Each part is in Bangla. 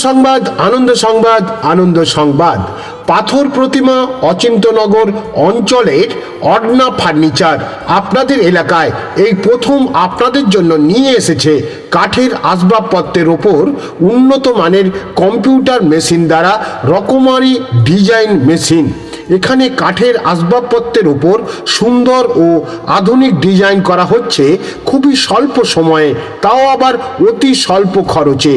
সংবাদ, আনন্দ সংবাদ, আনন্দ সংবাদ। পাথর প্রতিমা অচিন্তনগর অঞ্চলের অর্ণা ফার্নিচার আপনাদের এলাকায় এই প্রথম আপনাদের জন্য নিয়ে এসেছে কাঠের আসবাবপত্রের ওপর উন্নত মানের কম্পিউটার মেশিন দ্বারা রকমারি ডিজাইন মেশিন। এখানে কাঠের আসবাবপত্রের উপর সুন্দর ও আধুনিক ডিজাইন করা হচ্ছে খুবই স্বল্প সময়ে, তাও আবার অতি স্বল্প খরচে।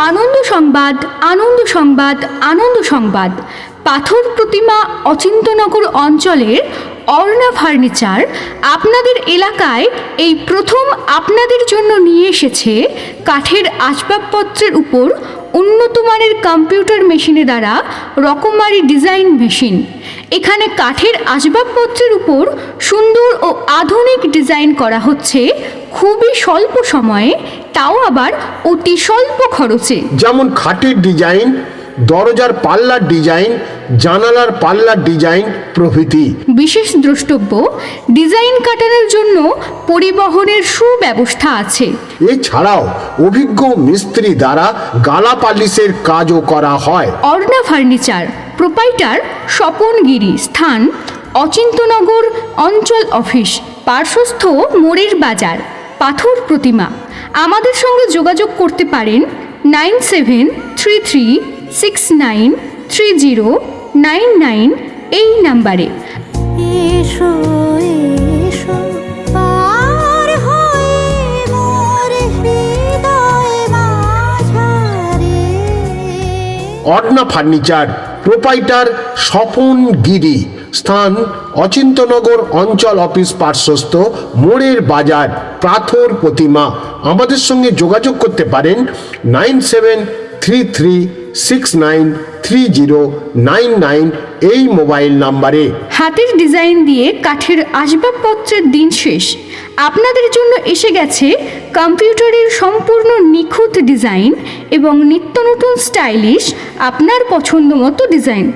আনন্দ সংবাদ, আনন্দ সংবাদ, আনন্দ সংবাদ। পাথর প্রতিমা অচিন্তনগর অঞ্চলের অর্ণা ফার্নিচার আপনাদের এলাকায় এই প্রথম আপনাদের জন্য নিয়ে এসেছে কাঠের আসবাবপত্রের উপর উন্নত মানের কম্পিউটার মেশিনের দ্বারা রকমারি ডিজাইন মেশিন। এখানে কাঠের আসবাবপত্রের উপর সুন্দর ও আধুনিক ডিজাইন করা হচ্ছে খুবই স্বল্প সময়ে, তাও আবার অতি স্বল্প খরচে। যেমন খাটের ডিজাইন, দরজার পাল্লার ডিজাইন, জানালার পাল্লার ডিজাইন প্রভৃতি। বিশেষ দ্রষ্টব্য, ডিজাইন কাটানোর জন্য পরিবহনের সুব্যবস্থা আছে। এছাড়াও অভিজ্ঞ মিস্ত্রি দ্বারা গালা পালিশের কাজও করা হয়। অর্ণা ফার্নিচার, প্রোপাইটার স্বপন গিরি, স্থান অচিন্তনগর অঞ্চল অফিস, পার্শ্বস্থ মোড়ের বাজার, পাথর প্রতিমা। আমাদের সঙ্গে যোগাযোগ করতে পারেন 9733693099 এই নাম্বারে। অর্ণা ফার্নিচার, প্রোপাইটার স্বপন গিরি, স্থান অচিন্তনগর অঞ্চল অফিস, পার্শ্বস্থ মোড়ের বাজার, পাথর প্রতিমা। আমাদের সঙ্গে যোগাযোগ করতে পারেন 9733693099 এই মোবাইল নাম্বারে। হাতের ডিজাইন দিয়ে কাঠের আসবাবপত্রের দিন শেষ। আপনাদের জন্য এসে গেছে কম্পিউটারের সম্পূর্ণ নিখুঁত ডিজাইন এবং নিত্য নতুন স্টাইলিশ আপনার পছন্দ মতো ডিজাইন।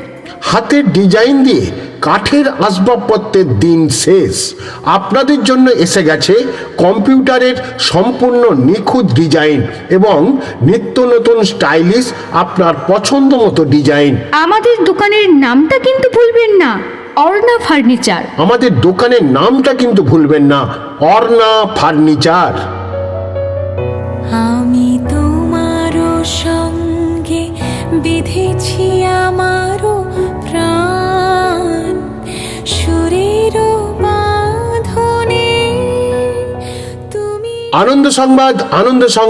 হাতের ডিজাইন দিয়ে কাঠের আসবাবপত্রের দিন শেষ। আপনাদের জন্য এসে গেছে কম্পিউটারের সম্পূর্ণ নিখুঁত ডিজাইন এবং নিত্য নতুন স্টাইলিশ আপনার পছন্দ মতো ডিজাইন। আমাদের দোকানের নামটা কিন্তু ভুলবেন না, অর্ণা ফার্নিচার। আমাদের দোকানের নামটা কিন্তু ভুলবেন না, অর্ণা ফার্নিচার। আমি তোমারও সঙ্গে বিধেছি আমারও প্রাণ, সুরের বাঁধনে তুমি। আনন্দ সংবাদ, আনন্দ সংবাদ।